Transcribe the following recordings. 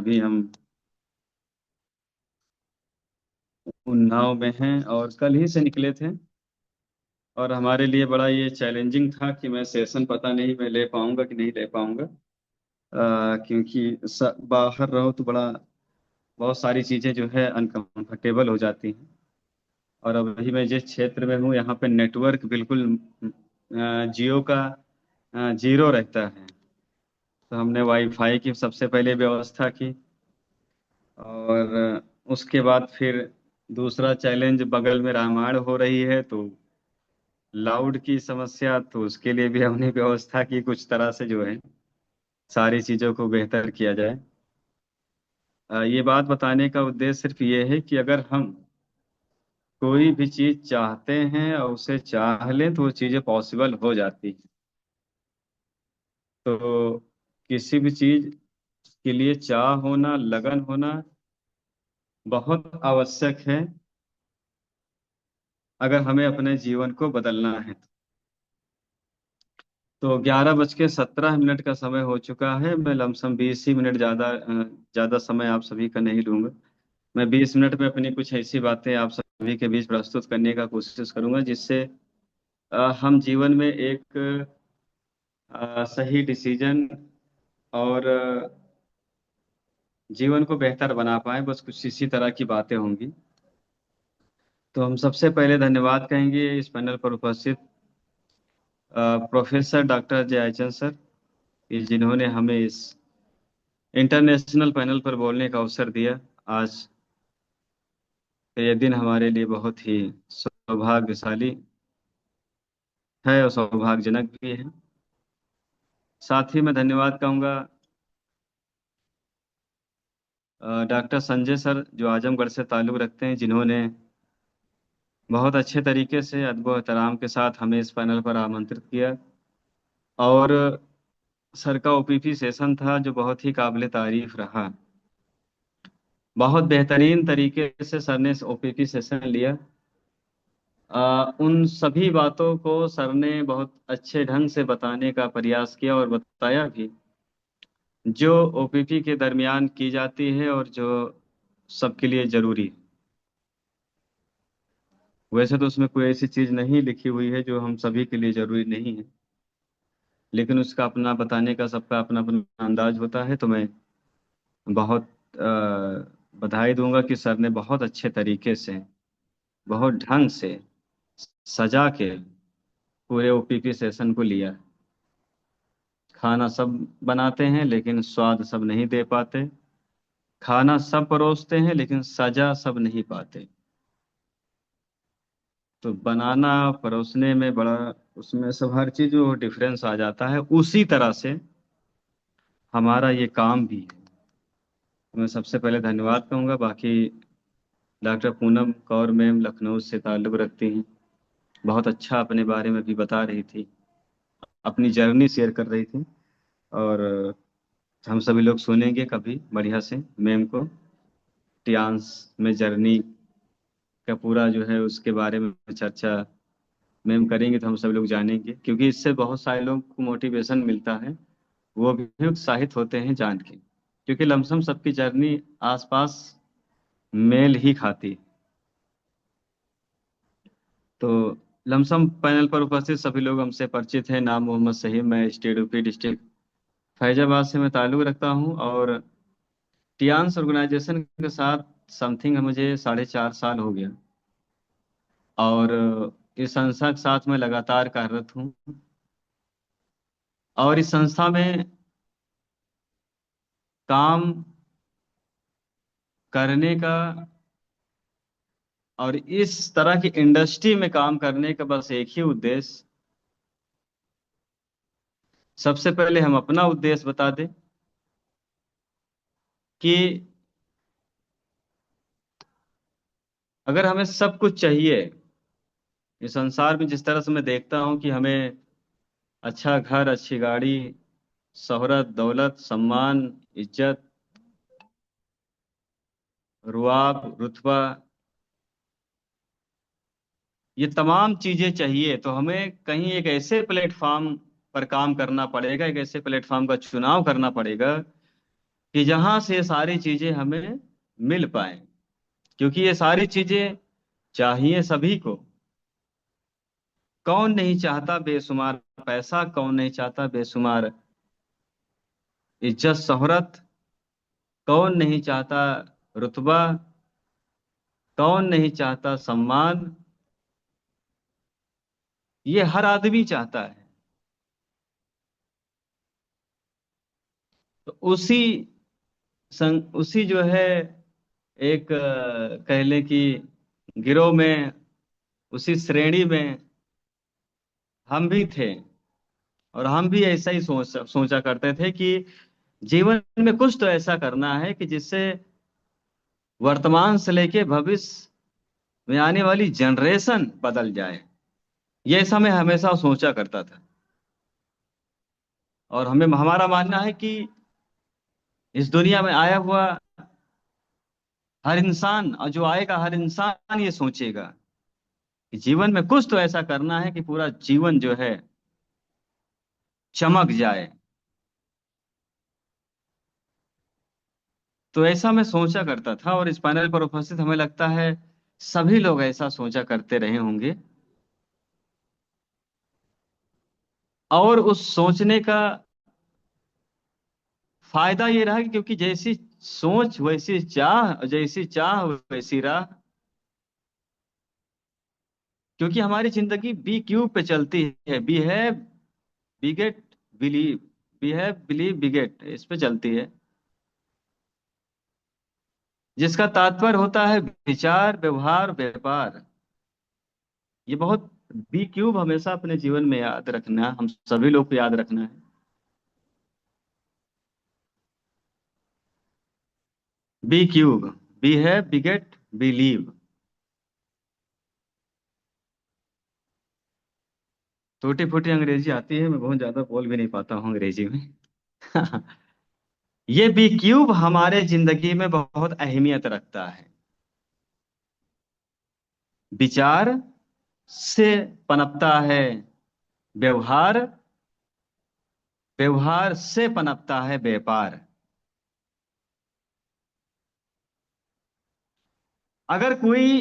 अभी हम उन्नाव में हैं और कल ही से निकले थे। और हमारे लिए बड़ा ये चैलेंजिंग था कि मैं सेशन पता नहीं मैं ले पाऊंगा कि नहीं ले पाऊंगा। क्योंकि बाहर रहो तो बड़ा बहुत सारी चीज़ें जो है अनकंफर्टेबल हो जाती हैं। और अभी मैं जिस क्षेत्र में हूँ यहाँ पे नेटवर्क बिल्कुल जियो का जीरो रहता है। तो हमने वाईफाई की सबसे पहले व्यवस्था की। और उसके बाद फिर दूसरा चैलेंज, बगल में रामायण हो रही है तो लाउड की समस्या, तो उसके लिए भी हमने व्यवस्था की कुछ तरह से जो है सारी चीज़ों को बेहतर किया जाए। ये बात बताने का उद्देश्य सिर्फ ये है कि अगर हम कोई भी चीज़ चाहते हैं और उसे चाह लें तो वो चीज़ें पॉसिबल हो जाती हैं। तो किसी भी चीज़ के लिए चाह होना, लगन होना बहुत आवश्यक है अगर हमें अपने जीवन को बदलना है। तो 11:17 का समय हो चुका है। मैं लमसम 20 ही मिनट, ज़्यादा समय आप सभी का नहीं लूंगा। मैं 20 मिनट में अपनी कुछ ऐसी बातें आप सभी के बीच प्रस्तुत करने का कोशिश करूंगा जिससे हम जीवन में एक सही डिसीजन और जीवन को बेहतर बना पाए। बस कुछ इसी तरह की बातें होंगी। तो हम सबसे पहले धन्यवाद कहेंगे इस पैनल पर उपस्थित प्रोफेसर डॉक्टर जयाचंद सर, कि जिन्होंने हमें इस इंटरनेशनल पैनल पर बोलने का अवसर दिया। आज ये दिन हमारे लिए बहुत ही सौभाग्यशाली है और सौभाग्यजनक भी है। साथ ही मैं धन्यवाद कहूँगा डॉक्टर संजय सर, जो आजमगढ़ से ताल्लुक़ रखते हैं, जिन्होंने बहुत अच्छे तरीके से अदब एहतराम के साथ हमें इस पैनल पर आमंत्रित किया। और सर का ओपीपी सेशन था जो बहुत ही काबिल तारीफ रहा। बहुत बेहतरीन तरीके से सर ने ओपीपी सेशन लिया। उन सभी बातों को सर ने बहुत अच्छे ढंग से बताने का प्रयास किया और बताया भी, जो ओपीपी के दरमियान की जाती है और जो सबके लिए जरूरी है। वैसे तो उसमें कोई ऐसी चीज नहीं लिखी हुई है जो हम सभी के लिए जरूरी नहीं है, लेकिन उसका अपना बताने का सबका अपना अपना अंदाज होता है। तो मैं बहुत बधाई दूंगा कि सर ने बहुत अच्छे तरीके से, बहुत ढंग से सजा के पूरे ओपीपी सेशन को लिया। खाना सब बनाते हैं लेकिन स्वाद सब नहीं दे पाते। खाना सब परोसते हैं लेकिन सजा सब नहीं पाते। तो बनाना, परोसने में बड़ा, उसमें सब हर चीज वो डिफरेंस आ जाता है। उसी तरह से हमारा ये काम भी है। मैं सबसे पहले धन्यवाद कहूँगा। बाकी डॉक्टर पूनम कौर मैम लखनऊ से ताल्लुक़ रखती हैं, बहुत अच्छा अपने बारे में भी बता रही थी, अपनी जर्नी शेयर कर रही थी। और हम सभी लोग सुनेंगे कभी बढ़िया से मैम को। टियान्स में जर्नी का पूरा जो है उसके बारे में चर्चा मैम करेंगे तो हम सब लोग जानेंगे, क्योंकि इससे बहुत सारे लोग को मोटिवेशन मिलता है। वो भी उत्साहित होते हैं जान के, क्योंकि लमसम सबकी जर्नी आसपास मेल ही खाती है। तो लमसम पैनल पर उपस्थित सभी लोग हमसे परिचित हैं। नाम मोहम्मद सहीम, मैं स्टेट यूपी डिस्ट्रिक्ट फैजाबाद से मैं ताल्लुक़ रखता हूँ। और टियान्स ऑर्गेनाइजेशन के साथ समथिंग मुझे 4.5 साल हो गया। और इस संस्था के साथ मैं लगातार कार्यरत हूँ। और इस संस्था में काम करने का और इस तरह की इंडस्ट्री में काम करने का बस एक ही उद्देश्य। सबसे पहले हम अपना उद्देश्य बता दें कि अगर हमें सब कुछ चाहिए इस संसार में, जिस तरह से मैं देखता हूँ कि हमें अच्छा घर, अच्छी गाड़ी, शोहरत, दौलत, सम्मान, इज्जत, रुआब, रुतबा, ये तमाम चीजें चाहिए, तो हमें कहीं एक ऐसे प्लेटफॉर्म पर काम करना पड़ेगा, एक ऐसे प्लेटफॉर्म का चुनाव करना पड़ेगा कि जहां से ये सारी चीजें हमें मिल पाए, क्योंकि ये सारी चीजें चाहिए सभी को। कौन नहीं चाहता बेशुमार पैसा, कौन नहीं चाहता बेशुमार इज्जत शोहरत, कौन नहीं चाहता रुतबा, कौन नहीं चाहता सम्मान। ये हर आदमी चाहता है। तो उसी जो है एक कह लें कि गिरोह में, उसी श्रेणी में हम भी थे। और हम भी ऐसा ही सोचा करते थे कि जीवन में कुछ तो ऐसा करना है कि जिससे वर्तमान से लेके भविष्य में आने वाली जनरेशन बदल जाए। ये ऐसा मैं हमेशा सोचा करता था। और हमारा मानना है कि इस दुनिया में आया हुआ हर इंसान, और जो आएगा हर इंसान, ये सोचेगा कि जीवन में कुछ तो ऐसा करना है कि पूरा जीवन जो है चमक जाए। तो ऐसा मैं सोचा करता था, और इस पैनल पर उपस्थित हमें लगता है सभी लोग ऐसा सोचा करते रहे होंगे। और उस सोचने का फायदा ये रहा कि क्योंकि जैसी सोच वैसी चाह, जैसी चाह वैसी राह। क्योंकि हमारी जिंदगी बी क्यूब पे चलती है। बी है बिगेट बिलीव, बी है बिलीव बिगेट, इस पे चलती है। जिसका तात्पर्य होता है विचार व्यवहार व्यापार। ये बहुत बी क्यूब हमेशा अपने जीवन में याद रखना, हम सभी लोग को याद रखना है। बी क्यूब, बी है बिगेट बिलीव। टूटी फूटी अंग्रेजी आती है, मैं बहुत ज्यादा बोल भी नहीं पाता हूँ अंग्रेजी में। ये बी क्यूब हमारे जिंदगी में बहुत अहमियत रखता है। विचार से पनपता है व्यवहार, व्यवहार से पनपता है व्यापार। अगर कोई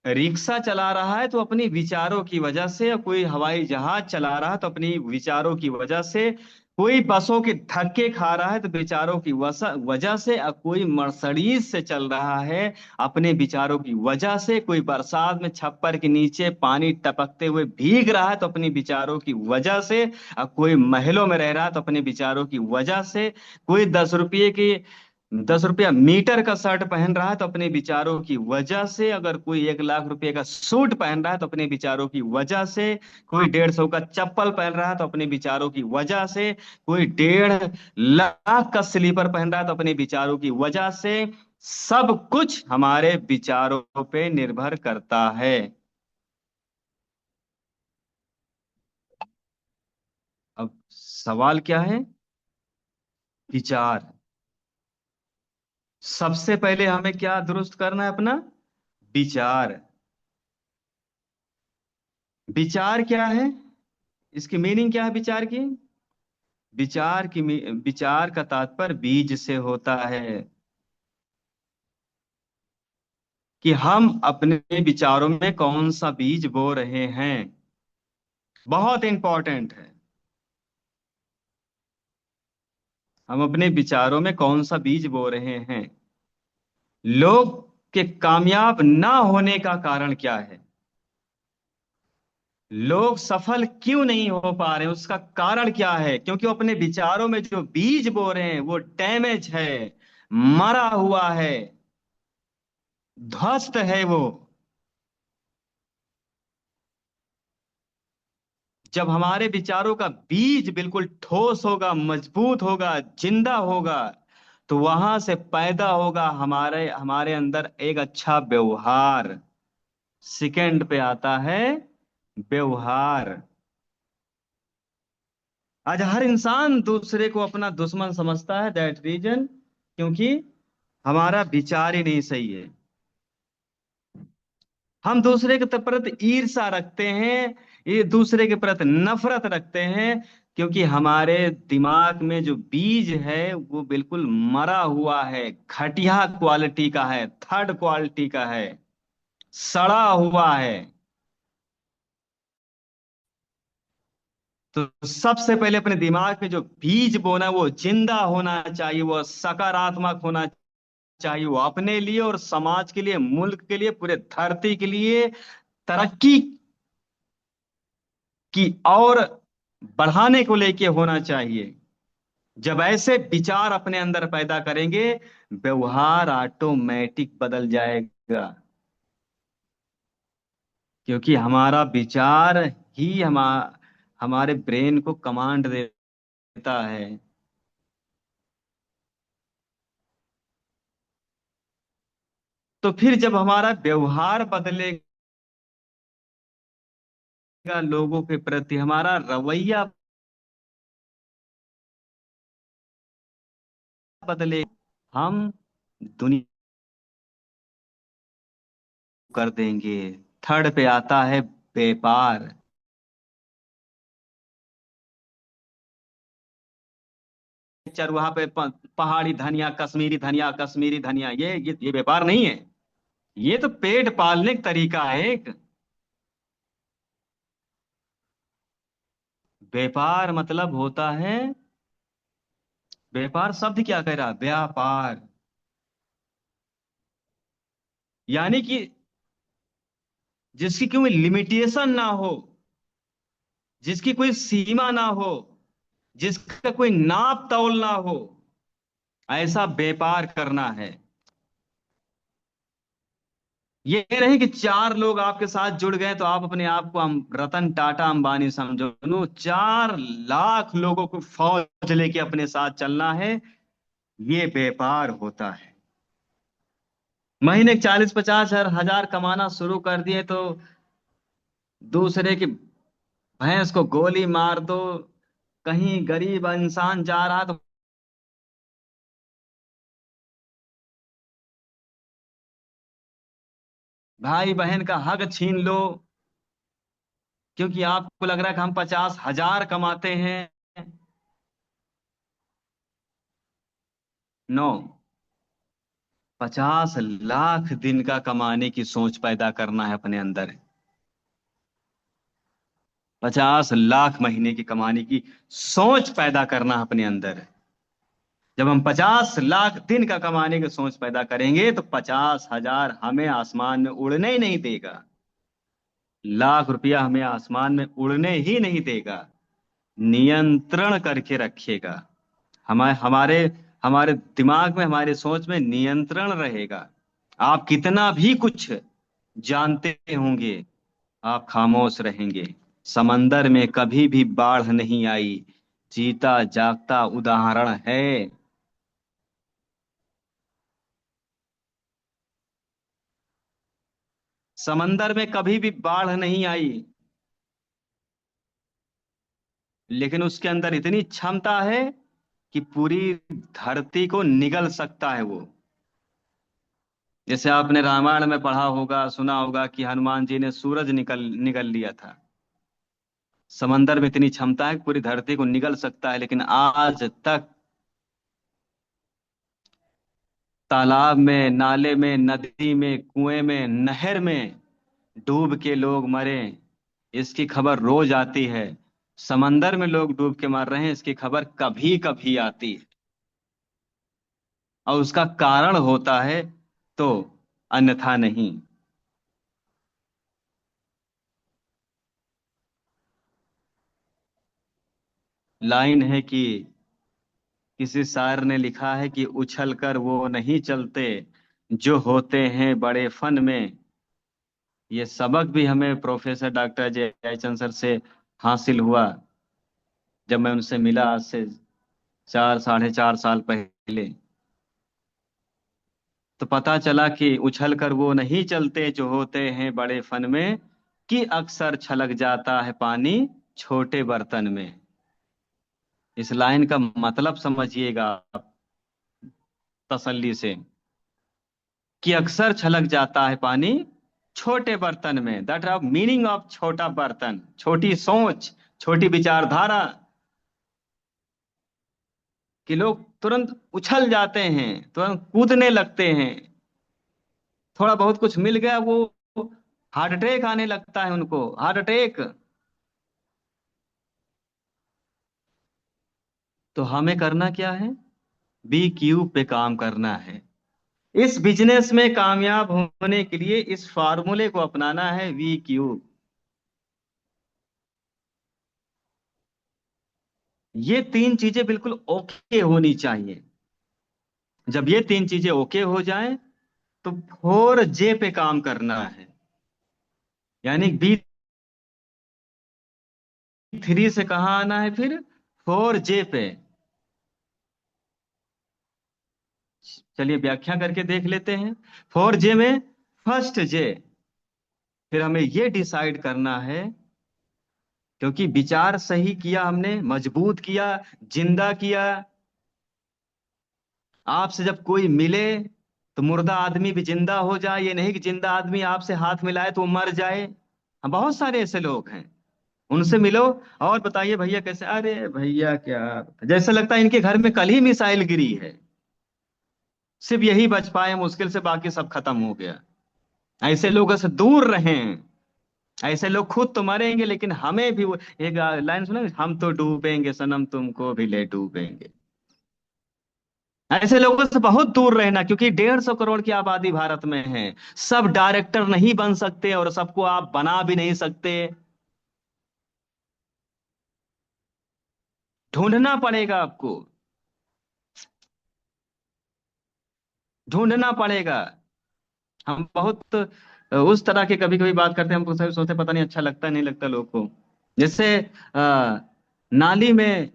रिक्शा चला रहा है तो अपनी विचारों की वजह से, कोई हवाई जहाज चला रहा है तो अपनी विचारों की वजह से, कोई बसों के धक्के खा रहा है तो विचारों की वजह से, और कोई मर्सिडीज से चल रहा है अपने विचारों की वजह से, कोई बरसात में छप्पर के नीचे पानी टपकते हुए भीग रहा है तो अपने विचारों की वजह से, और कोई महलों में रह रहा है तो अपने विचारों की वजह से, कोई 10 रुपया मीटर का शर्ट पहन रहा है तो अपने विचारों की वजह से, अगर कोई 1 लाख रुपए का सूट पहन रहा है तो अपने विचारों की वजह से, कोई 150 का चप्पल पहन रहा है तो अपने विचारों की वजह से, कोई 1.5 लाख का स्लीपर पहन रहा है तो अपने विचारों की वजह से। सब कुछ हमारे विचारों पे निर्भर करता है। अब सवाल क्या है? विचार। सबसे पहले हमें क्या दुरुस्त करना है? अपना विचार। विचार क्या है? इसकी मीनिंग क्या है विचार की? विचार का तात्पर्य बीज से होता है। कि हम अपने विचारों में कौन सा बीज बो रहे हैं, बहुत इंपॉर्टेंट है। हम अपने विचारों में कौन सा बीज बो रहे हैं। लोग के कामयाब ना होने का कारण क्या है? लोग सफल क्यों नहीं हो पा रहे हैं, उसका कारण क्या है? क्योंकि वो अपने विचारों में जो बीज बो रहे हैं वो डैमेज है, मरा हुआ है, ध्वस्त है वो। जब हमारे विचारों का बीज बिल्कुल ठोस होगा, मजबूत होगा, जिंदा होगा, तो वहां से पैदा होगा हमारे हमारे अंदर एक अच्छा व्यवहार। सेकंड पे आता है व्यवहार। आज हर इंसान दूसरे को अपना दुश्मन समझता है, दैट रीजन क्योंकि हमारा विचार ही नहीं सही है। हम दूसरे के प्रति ईर्ष्या रखते हैं, ये दूसरे के प्रति नफरत रखते हैं। क्योंकि हमारे दिमाग में जो बीज है वो बिल्कुल मरा हुआ है, घटिया क्वालिटी का है, थर्ड क्वालिटी का है, सड़ा हुआ है। तो सबसे पहले अपने दिमाग में जो बीज बोना वो जिंदा होना चाहिए, वो सकारात्मक होना चाहिए, वो अपने लिए और समाज के लिए, मुल्क के लिए, पूरे धरती के लिए तरक्की की और बढ़ाने को लेके होना चाहिए। जब ऐसे विचार अपने अंदर पैदा करेंगे, व्यवहार ऑटोमेटिक बदल जाएगा। क्योंकि हमारा विचार ही हमारे ब्रेन को कमांड देता है। तो फिर जब हमारा व्यवहार बदलेगा, लोगों के प्रति हमारा रवैया बदले, हम दुनिया कर देंगे। थर्ड पे आता है व्यापार। चरवाहा पे पहाड़ी धनिया, कश्मीरी धनिया, कश्मीरी धनिया, ये व्यापार नहीं है। ये तो पेट पालने का तरीका है एक। व्यापार मतलब होता है, व्यापार शब्द क्या कह रहा, व्यापार, यानी कि जिसकी कोई लिमिटेशन ना हो, जिसकी कोई सीमा ना हो, जिसका कोई नाप तौल ना हो, ऐसा व्यापार करना है। ये नहीं कि चार लोग आपके साथ जुड़ गए तो आप अपने आप को रतन टाटा अंबानी समझो। नो, 4 लाख लोगों को फौज लेके अपने साथ चलना है, ये व्यापार होता है। महीने के 40-50 हजार कमाना शुरू कर दिए तो दूसरे की भैंस को गोली मार दो, कहीं गरीब इंसान जा रहा तो भाई बहन का हक छीन लो, क्योंकि आपको लग रहा है कि हम 50 हजार कमाते हैं। नो, 50 लाख दिन का कमाने की सोच पैदा करना है अपने अंदर। 50 लाख महीने की कमाने की सोच पैदा करना है अपने अंदर। जब हम 50 लाख दिन का कमाने की सोच पैदा करेंगे तो 50 हजार हमें आसमान में उड़ने ही नहीं देगा। लाख रुपया हमें आसमान में उड़ने ही नहीं देगा, नियंत्रण करके रखेगा। हमारे हमारे हमारे दिमाग में, हमारे सोच में नियंत्रण रहेगा। आप कितना भी कुछ जानते होंगे, आप खामोश रहेंगे। समंदर में कभी भी बाढ़ नहीं आई, जीता जागता उदाहरण है। समंदर में कभी भी बाढ़ नहीं आई, लेकिन उसके अंदर इतनी क्षमता है कि पूरी धरती को निगल सकता है वो। जैसे आपने रामायण में पढ़ा होगा, सुना होगा कि हनुमान जी ने सूरज निकल निगल लिया था। समंदर में इतनी क्षमता है कि पूरी धरती को निगल सकता है, लेकिन आज तक तालाब में, नाले में, नदी में, कुएं में, नहर में डूब के लोग मरे, इसकी खबर रोज आती है। समंदर में लोग डूब के मर रहे हैं, इसकी खबर कभी कभी आती है। और उसका कारण होता है तो अन्यथा नहीं। लाइन है कि किसी शायर ने लिखा है कि उछल कर वो नहीं चलते जो होते हैं बड़े फन में। ये सबक भी हमें प्रोफेसर डॉक्टर जयचंद सर से हासिल हुआ, जब मैं उनसे मिला आज से 4-4.5 साल पहले। तो पता चला कि उछल कर वो नहीं चलते जो होते हैं बड़े फन में, कि अक्सर छलक जाता है पानी छोटे बर्तन में। इस लाइन का मतलब समझिएगा आप तसल्ली से, कि अक्सर छलक जाता है पानी छोटे बर्तन में। दैट ऑफ मीनिंग ऑफ छोटा बर्तन, छोटी सोच, छोटी विचारधारा। कि लोग तुरंत उछल जाते हैं, तुरंत कूदने लगते हैं। थोड़ा बहुत कुछ मिल गया, वो हार्ट अटैक आने लगता है उनको, हार्ट अटैक। तो हमें करना क्या है? बी क्यूब पे काम करना है। इस बिजनेस में कामयाब होने के लिए इस फार्मूले को अपनाना है, वी क्यूब। ये तीन चीजें बिल्कुल ओके होनी चाहिए। जब ये तीन चीजें ओके हो जाएं, तो 4J पे काम करना है। यानी B3 से कहाँ आना है फिर? 4J पे। चलिए व्याख्या करके देख लेते हैं। 4J में फर्स्ट जे, फिर हमें ये डिसाइड करना है, क्योंकि विचार सही किया हमने, मजबूत किया, जिंदा किया। आपसे जब कोई मिले तो मुर्दा आदमी भी जिंदा हो जाए, ये नहीं कि जिंदा आदमी आपसे हाथ मिलाए तो वो मर जाए। हाँ, बहुत सारे ऐसे लोग हैं। उनसे मिलो और बताइए भैया कैसे, अरे भैया क्या, जैसे लगता है इनके घर में कल ही मिसाइल गिरी है। सिर्फ यही बच पाए मुश्किल से, बाकी सब खत्म हो गया। ऐसे लोगों से दूर रहें। ऐसे लोग खुद तो मरेंगे, लेकिन हमें भी वो एक लाइन सुना, हम तो डूबेंगे सनम तुमको भी ले डूबेंगे। ऐसे लोगों से बहुत दूर रहना, क्योंकि 150 करोड़ की आबादी भारत में है। सब डायरेक्टर नहीं बन सकते और सबको आप बना भी नहीं सकते। ढूंढना पड़ेगा आपको, ढूंढना पड़ेगा। हम बहुत उस तरह के कभी कभी बात करते हैं, हमको सभी सोचते पता नहीं अच्छा लगता नहीं लगता लोग को। जैसे नाली में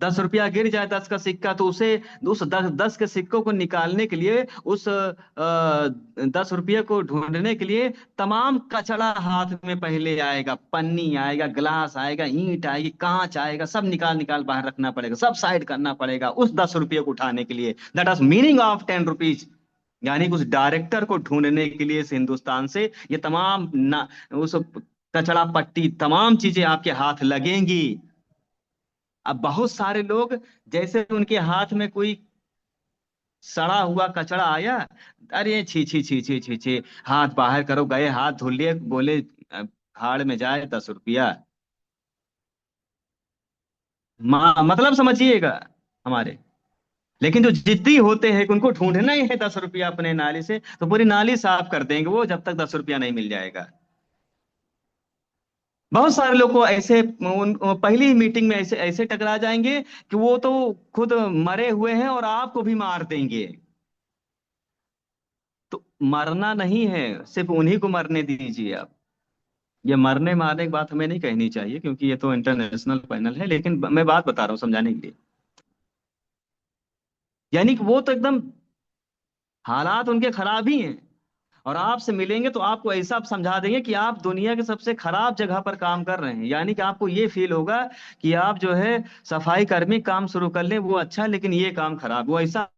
10 रुपया गिर जाए, 10 का सिक्का, तो उसे उस 10 के सिक्कों को निकालने के लिए, उस 10 रुपये को ढूंढने के लिए तमाम कचरा हाथ में पहले आएगा, पन्नी आएगा, ग्लास आएगा, ईंट आएगी, कांच आएगा, सब निकाल निकाल बाहर रखना पड़ेगा, सब साइड करना पड़ेगा उस 10 रुपये को उठाने के लिए। That is meaning of 10 rupees. यानी कि उस डायरेक्टर को ढूंढने के लिए इस हिंदुस्तान से ये तमाम उस कचरा पट्टी तमाम चीजें आपके हाथ लगेंगी। अब बहुत सारे लोग, जैसे उनके हाथ में कोई सड़ा हुआ कचरा आया, अरे छी छी छी छी छी छी, हाथ बाहर करो, गए हाथ धुल लिए, बोले भाड़ में जाए 10 रुपया। मतलब समझिएगा हमारे। लेकिन जो जिद्दी होते हैं कि उनको ढूंढना ही है 10 रुपया अपने नाली से, तो पूरी नाली साफ कर देंगे वो, जब तक 10 रुपया नहीं मिल जाएगा। बहुत सारे लोग को ऐसे पहली ही मीटिंग में ऐसे ऐसे टकरा जाएंगे कि वो तो खुद मरे हुए हैं और आपको भी मार देंगे। तो मरना नहीं है, सिर्फ उन्हीं को मरने दीजिए आप। ये मरने मारने की बात हमें नहीं कहनी चाहिए, क्योंकि ये तो इंटरनेशनल पैनल है, लेकिन मैं बात बता रहा हूँ समझाने के लिए। यानी कि वो तो एकदम हालात उनके खराब ही हैं, और आपसे मिलेंगे तो आपको ऐसा आप समझा देंगे कि आप दुनिया के सबसे खराब जगह पर काम कर रहे हैं। यानी कि आपको ये फील होगा कि आप जो है सफाई कर्मी, काम शुरू कर लें वो अच्छा है, लेकिन ये काम खराब, वो ऐसा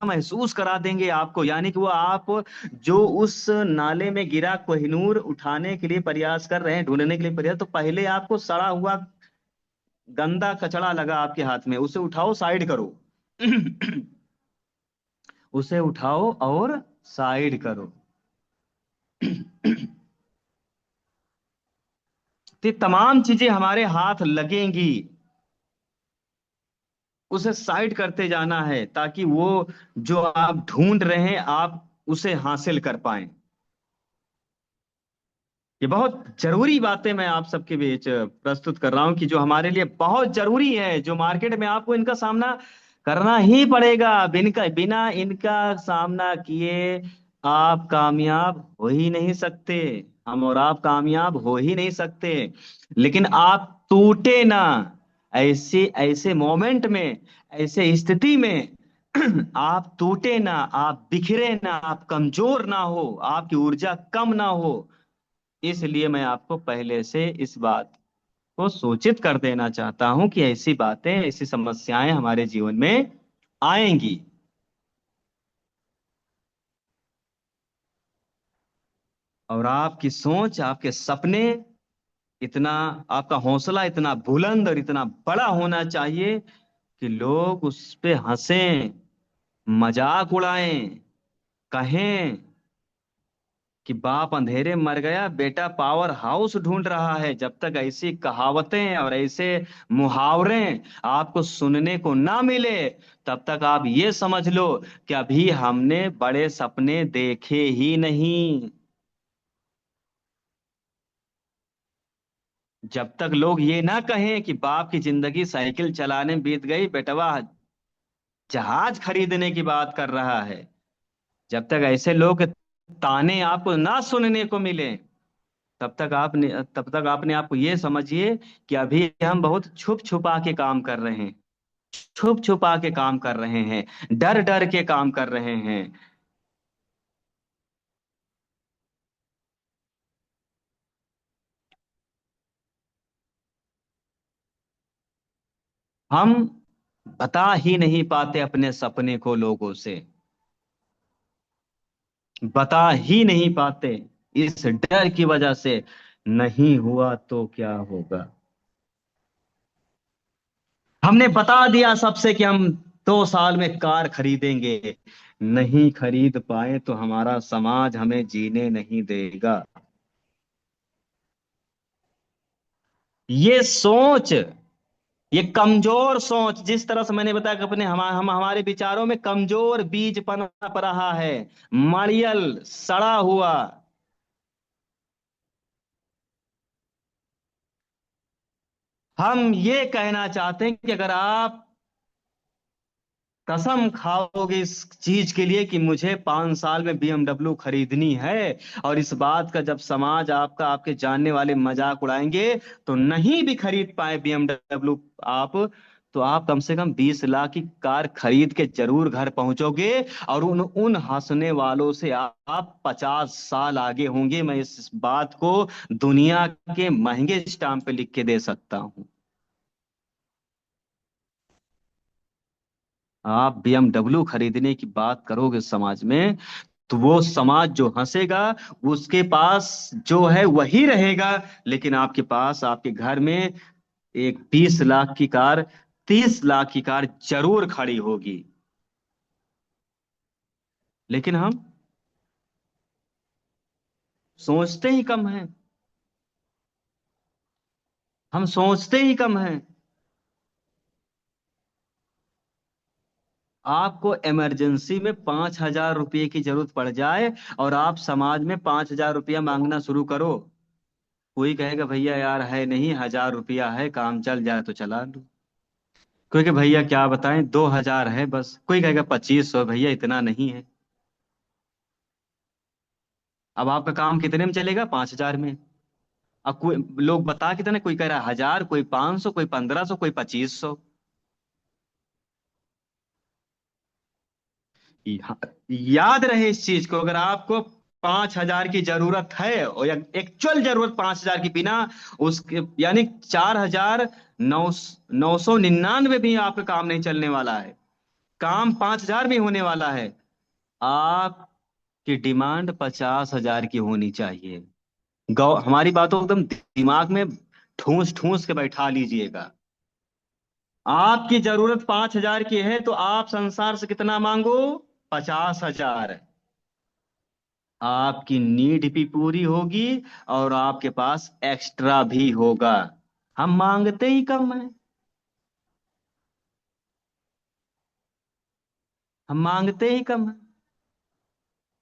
महसूस करा देंगे आपको। यानी कि वो आप जो उस नाले में गिरा कोहिनूर उठाने के लिए प्रयास कर रहे हैं, ढूंढने के लिए प्रयास, तो पहले आपको सड़ा हुआ गंदा कचरा लगा आपके हाथ में, उसे उठाओ, साइड करो। उसे उठाओ और साइड करो। तो ये तमाम चीजें हमारे हाथ लगेंगी, उसे साइड करते जाना है, ताकि वो जो आप ढूंढ रहे हैं आप उसे हासिल कर पाएं। ये बहुत जरूरी बातें मैं आप सबके बीच प्रस्तुत कर रहा हूं, कि जो हमारे लिए बहुत जरूरी है, जो मार्केट में आपको इनका सामना करना ही पड़ेगा। बिना इनका सामना किए आप कामयाब हो ही नहीं सकते। हम और आप कामयाब हो ही नहीं सकते। लेकिन आप टूटे ना, ऐसे ऐसे मोमेंट में, ऐसे स्थिति में आप टूटे ना, आप बिखरे ना, आप कमजोर ना हो, आपकी ऊर्जा कम ना हो। इसलिए मैं आपको पहले से इस बात को सूचित कर देना चाहता हूं कि ऐसी बातें, ऐसी समस्याएं हमारे जीवन में आएंगी। और आपकी सोच, आपके सपने इतना, आपका हौसला इतना बुलंद और इतना बड़ा होना चाहिए कि लोग उस पे हंसें, मजाक उड़ाएं, कहें कि बाप अंधेरे मर गया, बेटा पावर हाउस ढूंढ रहा है। जब तक ऐसी कहावतें और ऐसे मुहावरे आपको सुनने को ना मिले, तब तक आप ये समझ लो कि अभी हमने बड़े सपने देखे ही नहीं। जब तक लोग ये ना कहें कि बाप की जिंदगी साइकिल चलाने में बीत गई, बेटवा जहाज खरीदने की बात कर रहा है, जब तक ऐसे लोग ताने आपको ना सुनने को मिले, तब तक आपने आपको ये समझिए कि अभी हम बहुत छुप छुपा के काम कर रहे हैं, छुप छुपा के काम कर रहे हैं, डर डर के काम कर रहे हैं। हम बता ही नहीं पाते अपने सपने को लोगों से, बता ही नहीं पाते इस डर की वजह से, नहीं हुआ तो क्या होगा। हमने बता दिया सबसे कि हम 2 साल में कार खरीदेंगे, नहीं खरीद पाए तो हमारा समाज हमें जीने नहीं देगा। ये सोच, ये कमजोर सोच, जिस तरह से मैंने बताया कि अपने हम हमारे विचारों में कमजोर बीज पनप रहा है, मड़ियल सड़ा हुआ। हम ये कहना चाहते हैं कि अगर आप कसम खाओगे इस चीज के लिए कि मुझे 5 साल में बीएमडब्ल्यू खरीदनी है, और इस बात का जब समाज आपका, आपके जानने वाले मजाक उड़ाएंगे, तो नहीं भी खरीद पाए बीएमडब्ल्यू आप, तो आप कम से कम 20 लाख की कार खरीद के जरूर घर पहुंचोगे। और उन उन हंसने वालों से आप 50 साल आगे होंगे। मैं इस बात को दुनिया के महंगे स्टाम्प पे लिख के दे सकता हूं। आप बीएमडब्ल्यू खरीदने की बात करोगे समाज में, तो वो समाज जो हंसेगा, उसके पास जो है वही रहेगा, लेकिन आपके पास, आपके घर में एक 20 लाख की कार, 30 लाख की कार जरूर खड़ी होगी। लेकिन हम सोचते ही कम हैं, हम सोचते ही कम हैं। आपको इमरजेंसी में 5,000 रुपये की जरूरत पड़ जाए, और आप समाज में 5,000 रुपया मांगना शुरू करो, कोई कहेगा भैया यार है नहीं, 1,000 रुपया है, काम चल जाए तो चला लो। क्योंकि भैया क्या बताएं, 2,000 है बस। कोई कहेगा 2,500, भैया इतना नहीं है। अब आपका काम कितने में चलेगा? 5,000 में। अब कोई लोग बता कितने, कोई कह रहा है 1,000, कोई 500, कोई 1,500, कोई 2,500। याद रहे इस चीज को, अगर आपको 5,000 की जरूरत है, और एक्चुअल जरूरत 5,000 की, बिना उसके यानी 4,999 भी आपका काम नहीं चलने वाला है, काम 5,000 भी होने वाला है। आपकी डिमांड 50,000 की होनी चाहिए। गौ हमारी बातों को एकदम दिमाग में ठूस ठूस के बैठा लीजिएगा। आपकी जरूरत 5,000 की है, तो आप संसार से कितना मांगो? 50,000। आपकी नीड भी पूरी होगी, और आपके पास एक्स्ट्रा भी होगा। हम मांगते ही कम है, हम मांगते ही कम है।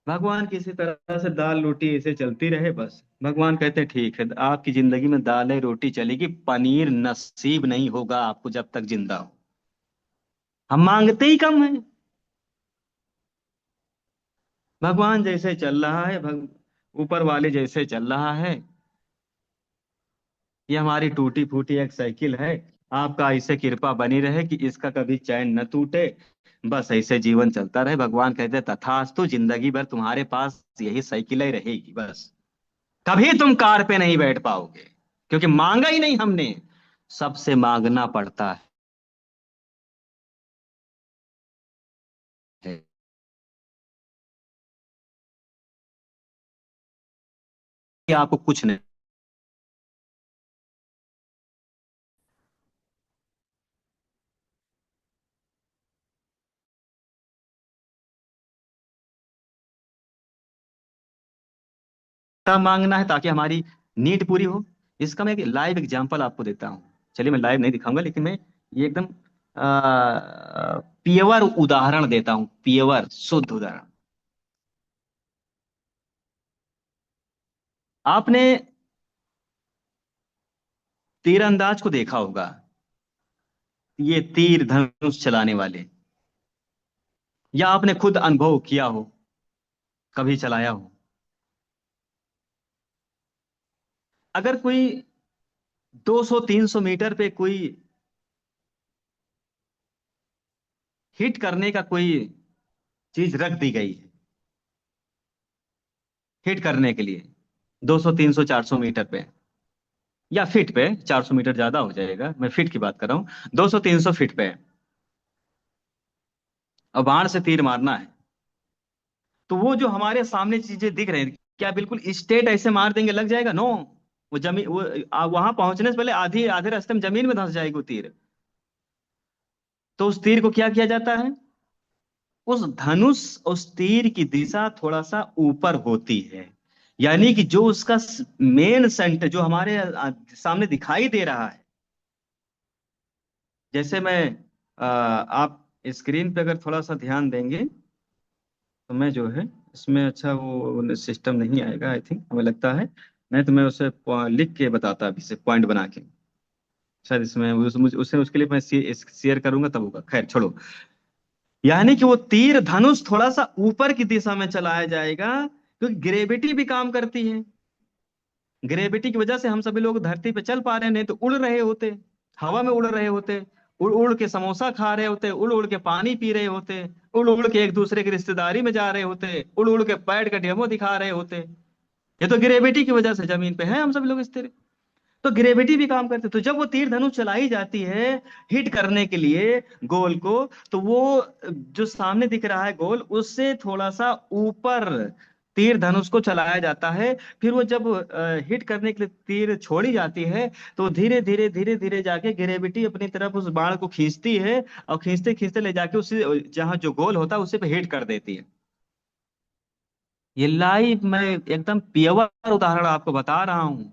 भगवान किसी तरह से दाल रोटी ऐसे चलती रहे बस। भगवान कहते हैं ठीक है, आपकी जिंदगी में दाल है रोटी चलेगी, पनीर नसीब नहीं होगा आपको जब तक जिंदा हो। हम मांगते ही कम है। भगवान जैसे चल रहा है, ऊपर वाले जैसे चल रहा है, ये हमारी टूटी फूटी एक साइकिल है। आपका ऐसे कृपा बनी रहे कि इसका कभी चैन न टूटे, बस ऐसे जीवन चलता रहे। भगवान कहते तथास्तु, जिंदगी भर तुम्हारे पास यही साइकिल ही रहेगी बस। कभी तुम कार पे नहीं बैठ पाओगे, क्योंकि मांगा ही नहीं हमने, सबसे मांगना पड़ता है। कि आपको कुछ नहीं। मांगना है ताकि हमारी नीड पूरी हो। इसका मैं एक लाइव एग्जांपल आपको देता हूँ। चलिए मैं लाइव नहीं दिखाऊंगा, लेकिन मैं ये एकदम पियवर उदाहरण देता हूँ, पियवर शुद्ध उदाहरण। आपने तीरंदाज को देखा होगा, ये तीर धनुष चलाने वाले, या आपने खुद अनुभव किया हो, कभी चलाया हो। अगर कोई 200-300 मीटर पे कोई हिट करने का कोई चीज रख दी गई है, हिट करने के लिए 200 300 400 मीटर पे, या फीट पे, 400 मीटर ज्यादा हो जाएगा, मैं फीट की बात कर रहा हूँ, 200 300 फीट पे, और बाण से तीर मारना है, तो वो जो हमारे सामने चीजें दिख रही हैं, क्या बिल्कुल स्ट्रेट ऐसे मार देंगे लग जाएगा? नो। वो जमीन, वो वहां पहुंचने से पहले आधी आधे रास्ते में जमीन में धंस जाएगी वो तीर। तो उस तीर को क्या किया जाता है? उस धनुष, उस तीर की दिशा थोड़ा सा ऊपर होती है, यानी कि जो उसका मेन सेंटर जो हमारे सामने दिखाई दे रहा है। जैसे मैं आप स्क्रीन पे अगर थोड़ा सा ध्यान देंगे तो मैं जो है इसमें, अच्छा वो सिस्टम नहीं आएगा आई थिंक, हमें लगता है। नहीं तो मैं उसे लिख के बताता अभी से, पॉइंट बना के। शायद इसमें उसे उसके लिए मैं शेयर करूंगा तब होगा, खैर छोड़ो। यानी कि वो तीर धनुष थोड़ा सा ऊपर की दिशा में चलाया जाएगा, क्योंकि ग्रेविटी भी काम करती है। ग्रेविटी की वजह से हम सभी लोग धरती पे चल पा रहे हैं, नहीं तो उड़ रहे होते, हवा में उड़ रहे होते, उड़ उड़ के समोसा खा रहे होते, उड़ उड़ के पानी पी रहे होते, उड़ उड़ के एक दूसरे की रिश्तेदारी में जा रहे होते, उड़ उड़ के पैर का डेमो दिखा रहे होते। ये तो ग्रेविटी की वजह से जमीन पे है हम सब लोग स्थिर। तो ग्रेविटी भी काम करती है। तो जब वो तीर धनुष चलाई जाती है हिट करने के लिए गोल को, तो वो जो सामने दिख रहा है गोल, उससे थोड़ा सा ऊपर तीर धनुष को चलाया जाता है। फिर वो जब हिट करने के लिए तीर छोड़ी जाती है, तो धीरे धीरे धीरे धीरे जाके ग्रेविटी अपनी तरफ उस बाण को खींचती है, और खींचते खींचते ले जाके उसे, जहां जो गोल होता है उसे पे हिट कर देती है। ये लाइव मैं एकदम पेवर उदाहरण आपको बता रहा हूं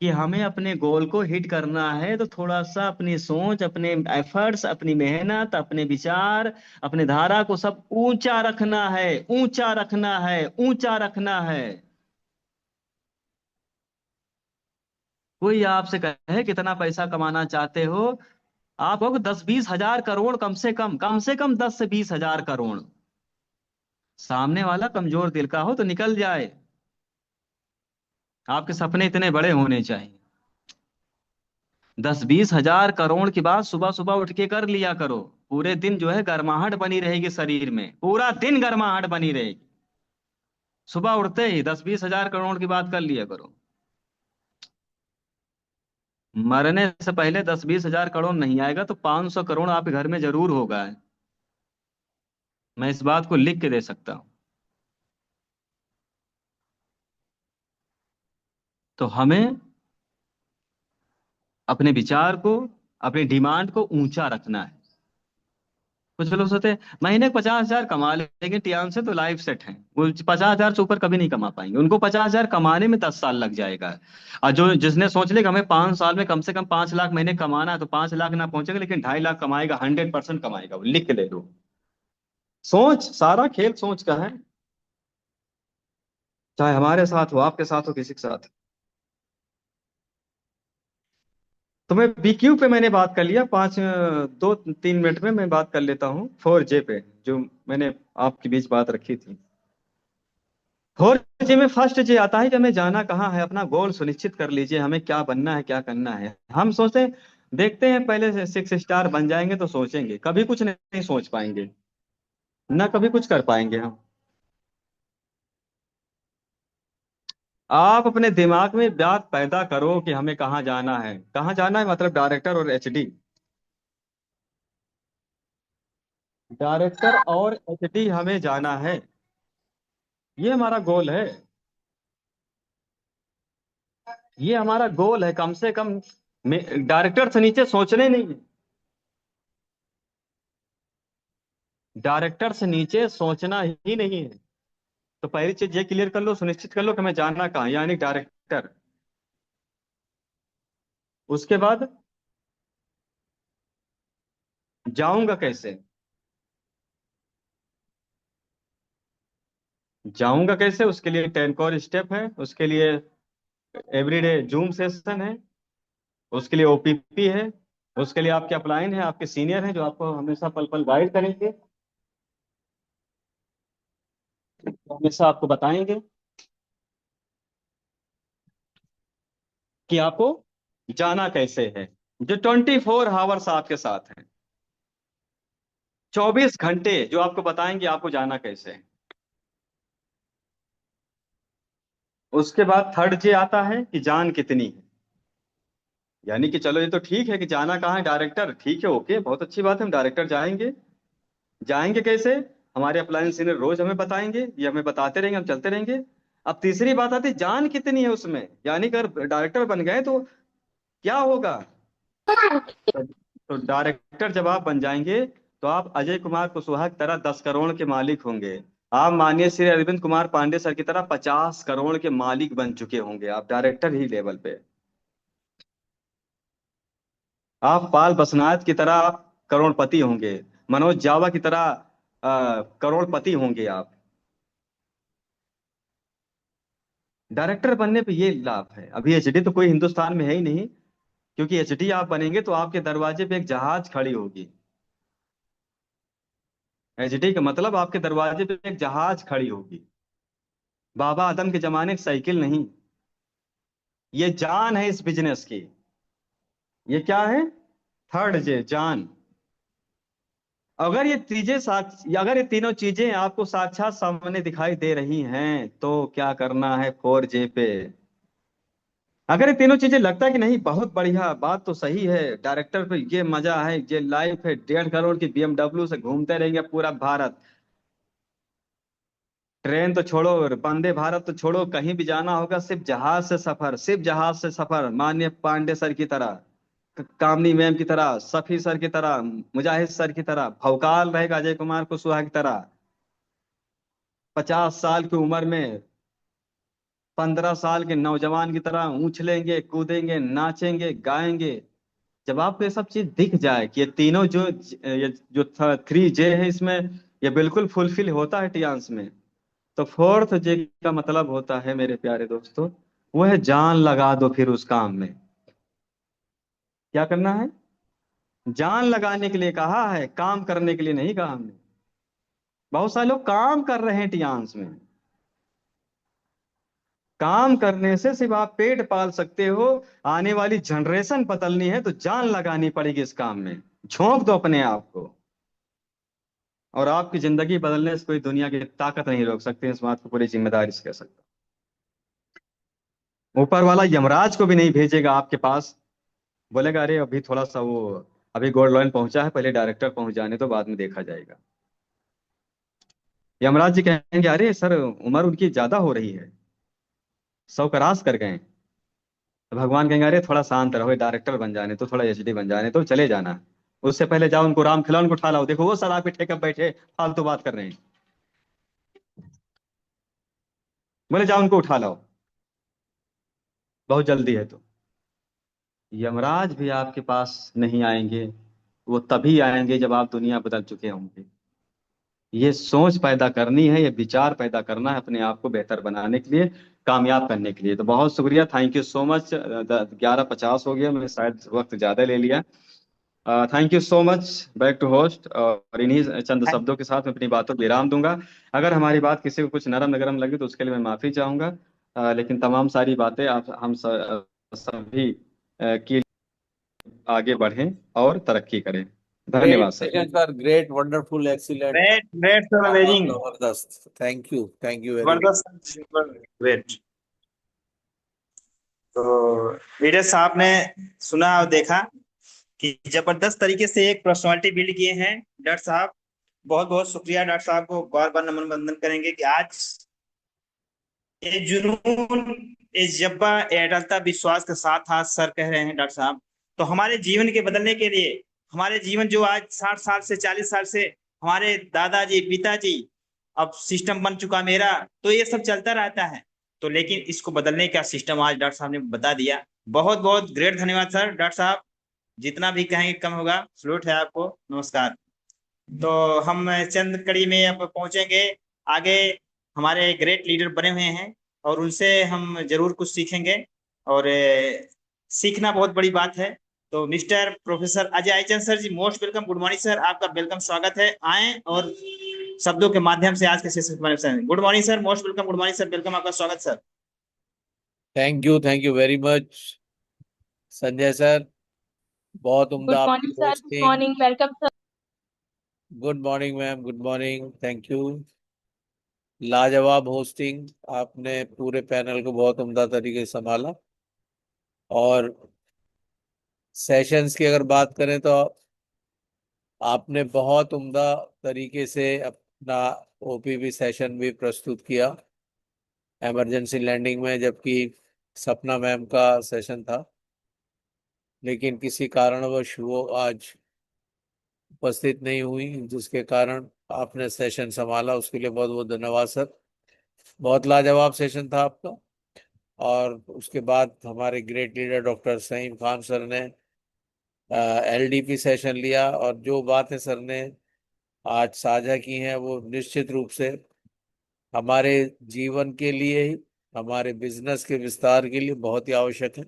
कि हमें अपने गोल को हिट करना है, तो थोड़ा सा अपनी सोच, अपने एफर्ट्स, अपनी मेहनत, अपने विचार, अपने धारा को सब ऊंचा रखना है, ऊंचा रखना है, ऊंचा रखना है। कोई आपसे कहे कितना पैसा कमाना चाहते हो, आप कहोगे 10-20 हजार करोड़, कम से कम 10 से 20 हजार करोड़। सामने वाला कमजोर दिल का हो तो निकल जाए। आपके सपने इतने बड़े होने चाहिए। 10-20 हजार करोड़ की बात सुबह सुबह उठ के कर लिया करो। पूरे दिन जो है गर्माहट बनी रहेगी शरीर में, पूरा दिन गर्माहट बनी रहेगी। सुबह उठते ही 10-20 हजार करोड़ की बात कर लिया करो। मरने से पहले 10-20 हजार करोड़ नहीं आएगा तो 500 करोड़ आपके घर में जरूर होगा। मैं इस बात को लिख के दे सकता हूं। तो हमें अपने विचार को, अपनी डिमांड को ऊंचा रखना है। कुछ लोग सोचते हैं महीने को 50 हजार कमा लेंगे, टियान से तो लाइफ सेट है, वो 50 हजार से ऊपर कभी नहीं कमा पाएंगे, उनको 50 हजार कमाने में 10 साल लग जाएगा। और जो जिसने सोच लिया कि हमें 5 साल में कम से कम 5 लाख महीने कमाना है, तो 5 लाख ना पहुंचेगा लेकिन 2.5 लाख कमाएगा, 100% कमाएगा, वो लिख के ले लो। सोच, सारा खेल सोच का है। चाहे हमारे साथ हो, आपके साथ हो, किसी के साथ। तो मैं बीक्यू पे मैंने बात कर लिया, 2-3 मिनट में मैं बात कर लेता हूँ 4J पे, जो मैंने आपके बीच बात रखी थी। 4J में फर्स्ट जे आता है कि हमें जाना कहाँ है, अपना गोल सुनिश्चित कर लीजिए, हमें क्या बनना है, क्या करना है। हम सोचते देखते हैं पहले से 6 स्टार बन जाएंगे तो सोचेंगे, कभी कुछ नहीं सोच पाएंगे, ना कभी कुछ कर पाएंगे हम। आप अपने दिमाग में बात पैदा करो कि हमें कहाँ जाना है, कहाँ जाना है, मतलब डायरेक्टर और एचडी, डायरेक्टर और एचडी हमें जाना है। ये हमारा गोल है, ये हमारा गोल है, कम से कम डायरेक्टर से नीचे सोचने नहीं है, डायरेक्टर से नीचे सोचना ही नहीं है। तो पहली चीज ये क्लियर कर लो, सुनिश्चित कर लो कि मैं जाना कहाँ, यानी डायरेक्टर। उसके बाद जाऊंगा कैसे, जाऊंगा कैसे, उसके लिए 10 और स्टेप है। उसके लिए एवरीडे जूम सेशन है, उसके लिए ओपीपी है, उसके लिए आपके अपलाइन है, आपके सीनियर हैं जो आपको हमेशा पल पल गाइड करेंगे, तो हमेशा आपको बताएंगे कि आपको जाना कैसे है। जो 24 आवर्स आपके साथ हैं, 24 घंटे जो आपको बताएंगे आपको जाना कैसे है। उसके बाद थर्ड जे आता है कि जान कितनी है, यानी कि चलो ये तो ठीक है कि जाना कहाँ है, डायरेक्टर, ठीक है, ओके, बहुत अच्छी बात है, हम डायरेक्टर जाएंगे। जाएंगे कैसे, हमारे अप्लायंस सीनियर रोज हमें बताएंगे, ये हमें बताते रहेंगे, हम चलते रहेंगे। अब तीसरी बात आती है जान कितनी है उसमें, यानी कि अगर डायरेक्टर बन गए तो क्या होगा। तो डायरेक्टर जब आप बन जाएंगे तो आप अजय कुमार कुशवाहा की तरह 10 करोड़ के मालिक होंगे। आप माननीय श्री अरविंद कुमार पांडे सर की तरह 50 करोड़ के मालिक बन चुके होंगे, आप डायरेक्टर ही लेवल पे। आप पाल बसनाथ की तरह आप करोड़पति होंगे, मनोज जावा की तरह करोड़पति होंगे आप। डायरेक्टर बनने पे ये लाभ है। अभी एचडी तो कोई हिंदुस्तान में है ही नहीं, क्योंकि एचडी आप बनेंगे तो आपके दरवाजे पे एक जहाज खड़ी होगी। एचडी का मतलब आपके दरवाजे पे एक जहाज खड़ी होगी। बाबा आदम के जमाने की साइकिल नहीं, ये जान है इस बिजनेस की। ये क्या है, थर्ड जे, जान। अगर ये तीनों चीजें आपको साक्षात सामने दिखाई दे रही हैं तो क्या करना है 4J पे। अगर ये तीनों चीजें लगता है कि नहीं बहुत बढ़िया बात तो सही है, डायरेक्टर पे ये मजा है, ये लाइफ है, 1.5 करोड़ की बीएमडब्ल्यू से घूमते रहेंगे पूरा भारत, ट्रेन तो छोड़ो, वंदे भारत तो छोड़ो, कहीं भी जाना होगा सिर्फ जहाज से सफर, सिर्फ जहाज से सफर, माननीय पांडे सर की तरह, कामनी मैम की तरह, सफी सर की तरह, मुजाहिद सर की तरह, भौकाल रहेगा अजय कुमार कुशवाहा की तरह। 50 साल की उम्र में 15 साल के नौजवान की तरह उछलेंगे, कूदेंगे, नाचेंगे, गाएंगे। जब आपको ये सब चीज दिख जाए कि ये जो 3J है इसमें ये बिल्कुल फुलफिल होता है टियांस में, तो 4th J का मतलब होता है मेरे प्यारे दोस्तों, वो है जान लगा दो फिर उस काम में। क्या करना है, जान लगाने के लिए कहा है, काम करने के लिए नहीं कहा हमने। बहुत सारे लोग काम कर रहे हैं टियांस में, काम करने से सिर्फ आप पेट पाल सकते हो, आने वाली जनरेशन बदलनी है तो जान लगानी पड़ेगी इस काम में। झोंक दो अपने आप को, और आपकी जिंदगी बदलने से कोई दुनिया की ताकत नहीं रोक सकती, इस बात को पूरी जिम्मेदारी से कह सकता हूं। ऊपर वाला यमराज को भी नहीं भेजेगा आपके पास, बोलेगा अरे अभी थोड़ा सा वो, अभी गोल्ड लॉइन पहुंचा है, पहले डायरेक्टर पहुंच जाने तो बाद में देखा जाएगा। यमराज जी कहेंगे अरे सर उम्र उनकी ज्यादा हो रही है, 100 क्रॉस कर गए। तो भगवान कहेंगे अरे थोड़ा शांत रहो, डायरेक्टर बन जाने तो, थोड़ा एचडी बन जाने तो, चले जाना। उससे पहले जाओ उनको राम खिलाओ, उनको उठा लाओ, देखो वो सर आपके ठेके पे बैठे फालतू बात कर रहे हैं, बोले जाओ उनको उठा लाओ, बहुत जल्दी है तो। यमराज भी आपके पास नहीं आएंगे, वो तभी आएंगे जब आप दुनिया बदल चुके होंगे। ये सोच पैदा करनी है, ये विचार पैदा करना है अपने आप को बेहतर बनाने के लिए, कामयाब करने के लिए। तो बहुत शुक्रिया, थैंक यू सो मच। 11:50 हो गया, मैं शायद वक्त ज्यादा ले लिया। Thank you so much, back to host. और इन्हीं चंद शब्दों के साथ मैं अपनी बातों को विराम दूंगा। अगर हमारी बात किसी को कुछ नरम नगरम लगी तो उसके लिए मैं माफी चाहूंगा, लेकिन तमाम सारी बातें आप हम सभी की आगे बढ़ें और तरक्की करें। Great, धन्यवाद sir. sir. Great, wonderful, excellent. Great great sir, amazing, Zabardast. Thank you very much. जबरदस्त, ग्रेट। तो वीडियो साहब ने सुना और देखा कि जबरदस्त तरीके से एक पर्सनालिटी बिल्ड किए हैं डॉक्टर साहब। बहुत बहुत शुक्रिया, डॉक्टर साहब को बार बार नमन बंदन करेंगे कि आज ये जुनून, ये जज्बा, ये अटलता विश्वास के साथ आज सर कह रहे हैं डॉक्टर साहब, तो हमारे जीवन के बदलने के लिए, हमारे जीवन जो आज 60 साल से 40 साल से हमारे दादाजी पिताजी अब सिस्टम बन चुका मेरा, तो ये सब चलता रहता है। तो लेकिन इसको बदलने का सिस्टम आज डॉक्टर साहब ने बता दिया। बहुत बहुत ग्रेट धन्यवाद सर। डॉक्टर साहब जितना भी कहेंगे कम होगा। सलूट है आपको। नमस्कार। तो हम चंद कड़ी में अब पहुंचेंगे आगे। हमारे ग्रेट लीडर बने हुए हैं और उनसे हम जरूर कुछ सीखेंगे, और सीखना बहुत बड़ी बात है। तो मिस्टर प्रोफेसर अजय आईचंद sir ji, most welcome. Good morning sir, आपका वेलकम, स्वागत है। आए और शब्दों के माध्यम से आज के सेशन के बारे में। Good morning sir, most welcome. Good morning sir, welcome, आपका स्वागत sir. Thank you very much Sanjay sir, बहुत गुड उम्दा आपकी morning sir, good hosting. Morning, welcome sir. Good morning ma'am, good morning, thank you. लाजवाब hosting, आपने पूरे panel को बहुत उम्दा तरीके से संभाला। और सेशंस की अगर बात करें तो आपने बहुत उम्दा तरीके से अपना ओपीवी सेशन भी प्रस्तुत किया इमरजेंसी लैंडिंग में, जबकि सपना मैम का सेशन था, लेकिन किसी कारणवश वो आज उपस्थित नहीं हुई, जिसके कारण आपने सेशन संभाला। उसके लिए बहुत बहुत धन्यवाद सर। बहुत लाजवाब सेशन था आपका। और उसके बाद हमारे great leader doctor Saim Khan sir ने एलडीपी सेशन लिया, और जो बातें सर ने आज साझा की हैं वो निश्चित रूप से हमारे जीवन के लिए ही, हमारे बिजनेस के विस्तार के लिए बहुत ही आवश्यक है।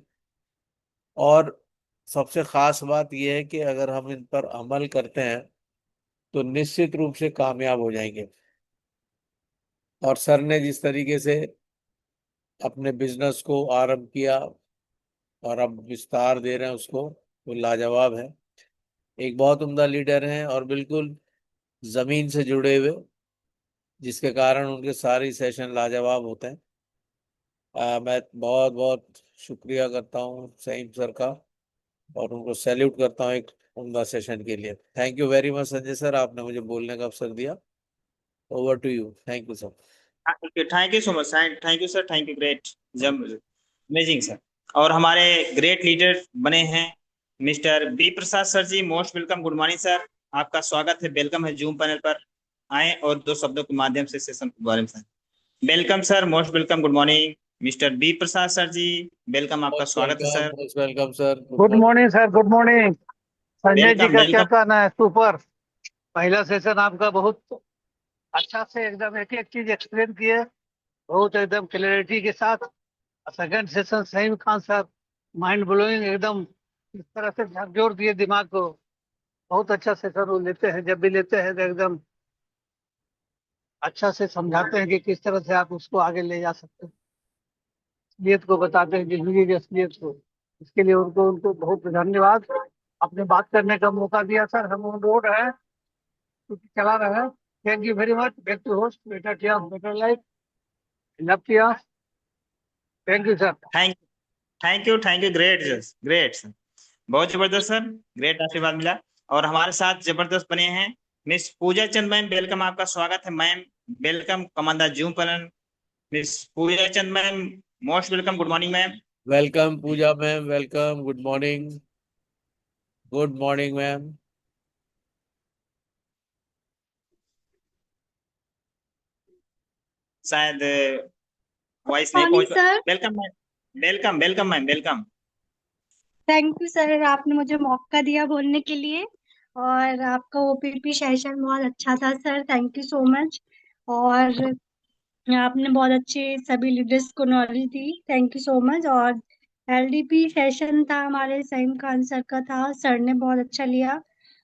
और सबसे खास बात यह है कि अगर हम इन पर अमल करते हैं तो निश्चित रूप से कामयाब हो जाएंगे। और सर ने जिस तरीके से अपने बिजनेस को आरंभ किया और अब विस्तार दे रहे हैं उसको, वो लाजवाब है। एक बहुत उम्दा लीडर हैं और बिल्कुल जमीन से जुड़े हुए, जिसके कारण उनके सारे सेशन लाजवाब होते हैं। मैं बहुत बहुत शुक्रिया करता हूँ सईम सर का, और उनको सैल्यूट करता हूँ एक उम्दा सेशन के लिए। Thank you very much Sanjay sir, आपने मुझे बोलने का अवसर दिया। Over to you, thank you sir. Thank you so much, thank you sir, thank you, great, gem, amazing sir. और हमारे ग्रेट लीडर बने हैं mister B Prasad sir ji, most welcome. Good morning sir, आपका स्वागत है, वेलकम है जूम पैनल पर। आए और दो शब्दों के माध्यम से सेशन के बारे में sir. Welcome sir, most welcome. Good morning mister B Prasad sir ji, welcome, आपका स्वागत है sir. Most welcome sir. Good morning sir, good morning. Sanjay ji welcome का क्या वेलकम। कहना है? सुपर। पहला सेशन आपका बहुत अच्छा से एकदम एक एक चीज एक्सप्लेन किए, बहुत एकदम क्लैरिटी के साथ। Second session Saheem Khan sir, mind blowing एकदम, इस तरह से झकझोर दिए दिमाग को। बहुत अच्छा सेशन वो लेते हैं, जब भी लेते हैं तो एकदम अच्छा से समझाते हैं कि किस तरह से आप उसको आगे ले जा सकते हैं, असलियत को बताते हैं, जिंदगी की असलियत को। इसके लिए उनको उनको बहुत धन्यवाद। आपने बात करने का मौका दिया सर, हम ऑन रोड है, क्योंकि चला रहे हैं। Thank you very much. Back to host, better किया, बेटर लाइफ, लव किया। Thank you sir. Thank thank you, great great sir, बहुत जबरदस्त सर, ग्रेट आशीर्वाद मिला। और हमारे साथ जबरदस्त बने हैं miss Pooja Chand ma'am, welcome, आपका स्वागत है ma'am, welcome commander zoom panel. Miss Pooja Chand ma'am, most welcome. Good morning ma'am. Welcome Pooja ma'am, welcome, good morning. Good morning ma'am. शायद वॉइस नहीं मॉर्निंग पहुंच। Sir. Welcome ma'am, welcome welcome ma'am, welcome. Thank you sir, आपने मुझे मौका दिया बोलने के लिए। और आपका ओपीपी सेशन बहुत अच्छा था sir, thank you so much. और आपने बहुत अच्छे सभी लीडर्स को knowledge the, thank you so much. और एलडीपी सेशन था हमारे सईम खान सर का था, सर ने बहुत अच्छा लिया।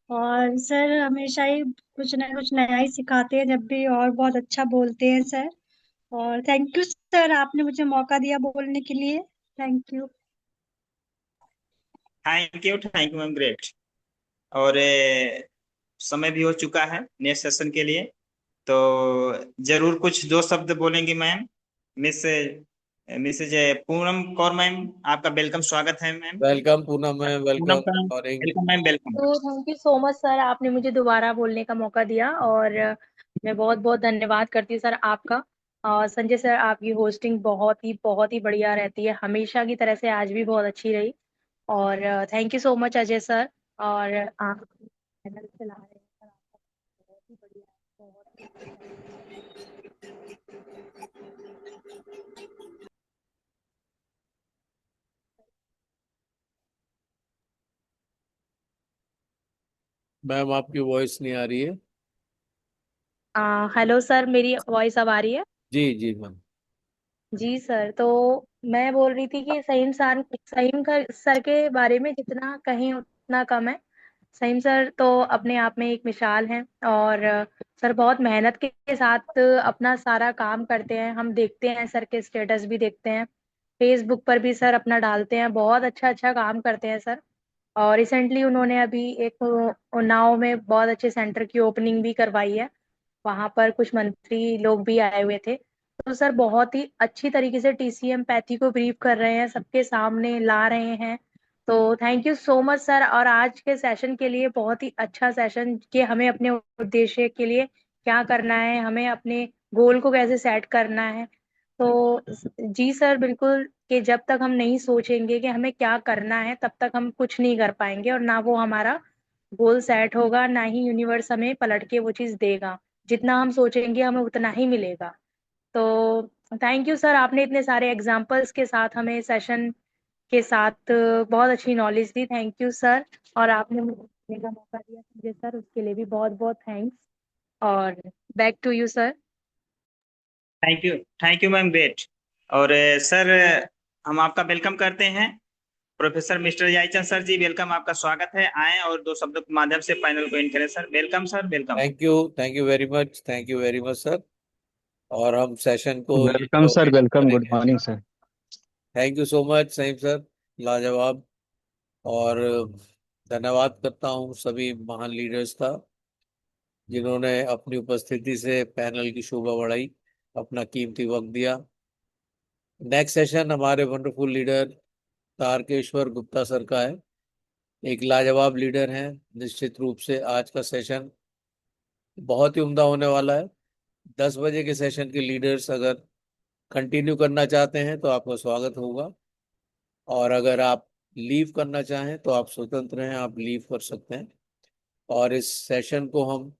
और सर हमेशा ही कुछ ना कुछ नया ही सिखाते हैं जब भी, और बहुत अच्छा बोलते हैं सर। और थैंक यू सर, आपने मुझे मौका दिया बोलने के लिए, thank you. Thank you ma'am, great. और समय भी हो चुका है नेक्स्ट सेशन के लिए, तो जरूर कुछ दो शब्द बोलेंगी ma'am. Miss missus Poonam Kaur ma'am, आपका वेलकम, स्वागत है ma'am. Welcome Poonam ma'am, Poonam welcome, का मॉर्निंग। Welcome ma'am, welcome. तो thank you so much sir, आपने मुझे दोबारा बोलने का मौका दिया, और मैं बहुत बहुत धन्यवाद करती हूँ सर आपका। और संजय सर, आपकी होस्टिंग बहुत ही बढ़िया रहती है, हमेशा की तरह से आज भी बहुत अच्छी रही। और thank you so much Ajay sir. और आप चैनल चला रहे हैं सर, आपका बहुत ही बढ़िया है, बहुत ही अच्छा है। मैम आपकी वॉइस नहीं आ रही है। हेलो सर, मेरी वॉइस अब आ रही है? जी जी मैम। जी सर, तो मैं बोल रही थी कि सर के बारे में जितना कहें उतना कम है। सहीम सर तो अपने आप में एक मिसाल हैं, और सर बहुत मेहनत के साथ अपना सारा काम करते हैं। हम देखते हैं, सर के स्टेटस भी देखते हैं, फेसबुक पर भी सर अपना डालते हैं, बहुत अच्छा अच्छा काम करते हैं सर। और रिसेंटली उन्होंने अभी एक उन्नाव में बहुत अच्छे सेंटर की ओपनिंग भी करवाई है। वहां पर कुछ मंत्री लोग भी आए हुए थे। तो सर बहुत ही अच्छी तरीके से टीसीएम पैथी को ब्रीफ कर रहे हैं, सबके सामने ला रहे हैं। तो thank you so much sir. और आज के सेशन के लिए बहुत ही अच्छा सेशन, कि हमें अपने उद्देश्य के लिए क्या करना है, हमें अपने गोल को कैसे सेट करना है। तो जी सर, बिल्कुल, कि जब तक हम नहीं सोचेंगे कि हमें क्या करना है, तब तक हम कुछ नहीं कर पाएंगे, और ना वो हमारा गोल सेट होगा, ना ही यूनिवर्स हमें पलट के वो चीज देगा। जितना हम सोचेंगे हमें उतना ही मिलेगा। तो थैंक यू सर, आपने इतने सारे एग्जाम्पल्स के साथ हमें सेशन के साथ बहुत अच्छी knowledge the. Thank you sir. और आपने मुझे बोलने का मौका दिया संजय सर, उसके लिए भी बहुत बहुत थैंक्स। और back to you sir. Thank you ma'am, great. और सर, हम आपका वेलकम करते हैं। Professor mister Jaichand sir ji, welcome, आपका स्वागत है। आए और दो शब्दों के माध्यम से पैनल को एंड करें sir. Welcome sir, welcome. Thank you very much, thank you very much sir. और हम सेशन को यहीं वेलकम पे सर, open वेलकम, गुड करेंगे। Morning sir. Thank you so much Saheem sir, लाजवाब। और धन्यवाद करता हूँ सभी महान लीडर्स का, जिन्होंने अपनी उपस्थिति से पैनल की शोभा बढ़ाई, अपना कीमती वक्त दिया। नेक्स्ट सेशन हमारे wonderful leader Tarkeshwar Gupta sir का है। एक लाजवाब लीडर हैं। निश्चित रूप से आज का सेशन बहुत ही उम्दा होने वाला है। 10 बजे के सेशन के लीडर्स अगर कंटिन्यू करना चाहते हैं तो आपका स्वागत होगा, और अगर आप लीव करना चाहें तो आप स्वतंत्र हैं, आप लीव कर सकते हैं। और इस सेशन को हम